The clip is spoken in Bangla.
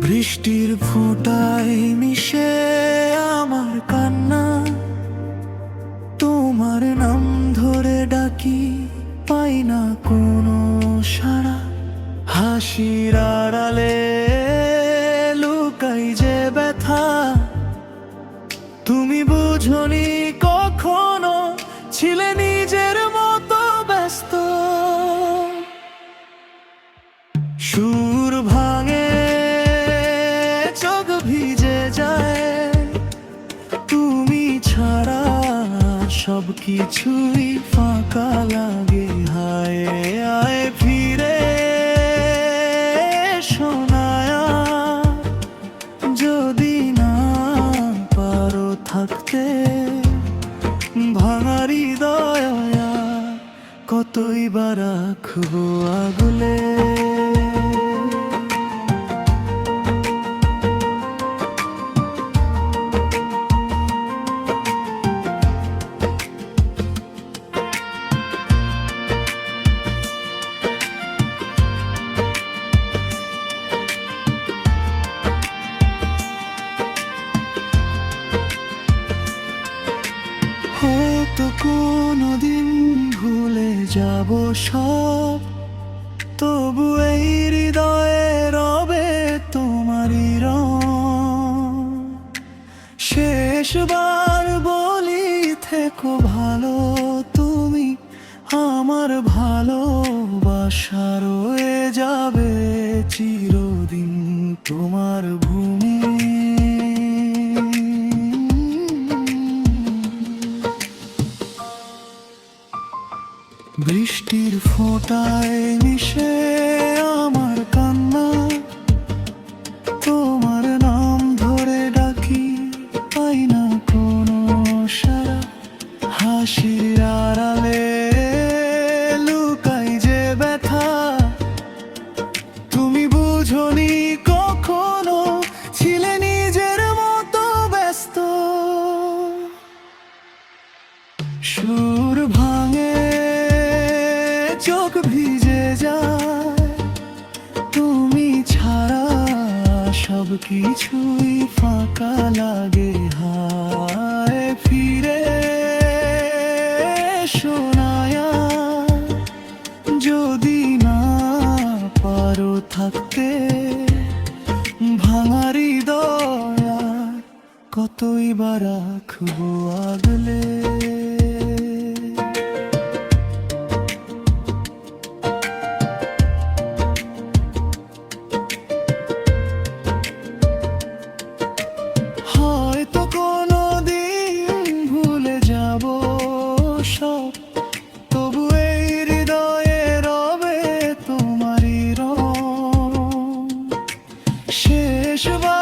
বৃষ্টির ফোঁটায় মিশে আমার কান্না, তোমার নাম ধরে ডাকি পাই না কোনো সাড়া। হাসির আড়ালে লুকাই যে ব্যথা, তুমি বুঝনি কখনো, ছিলে নিজের মতো ব্যস্ত। সুর ভাঙে, চোখ ভিজে যায়, তুমি ছাড়া সব কিছুই ফাঁকা লাগে। হায় আয় ফিরে শোনায়া, যদি না পারো থাকতে ভাঙা হৃদয়, কতই বা রাখবো আগলে। হয়তো কোনোদিন ভুলে যাব সব, তবু এই হৃদয়ে রবে তোমারই রং। শেষবার বলি থেকো ভালো, তুমি আমার ভালোবাসা রয়ে যাবে চিরদিন তোমার ভূমি। বৃষ্টির ফোঁটায় মিশে আমার কান্না, তোমার নাম ধরে ডাকি পাই না কোনো সাড়া। হাসির আড়ালে লুকাই যে ব্যথা, তুমি বুঝনি কখনো, ছিলে নিজের মতো ব্যস্ত। সুর ভাঙে, চোখ ভিজে যায়, তুমি ছাড়া সব কিছুই ফাঁকা লাগে। হায় ফিরে শোনায়া, যদি না পারো থাকতে ভাঙা হৃদয়, কতই বা রাখবো আগলে। হয়তো কোনোদিন ভুলে যাব সব, তবু এই হৃদয়ে রবে তোমারই রং। শেষবার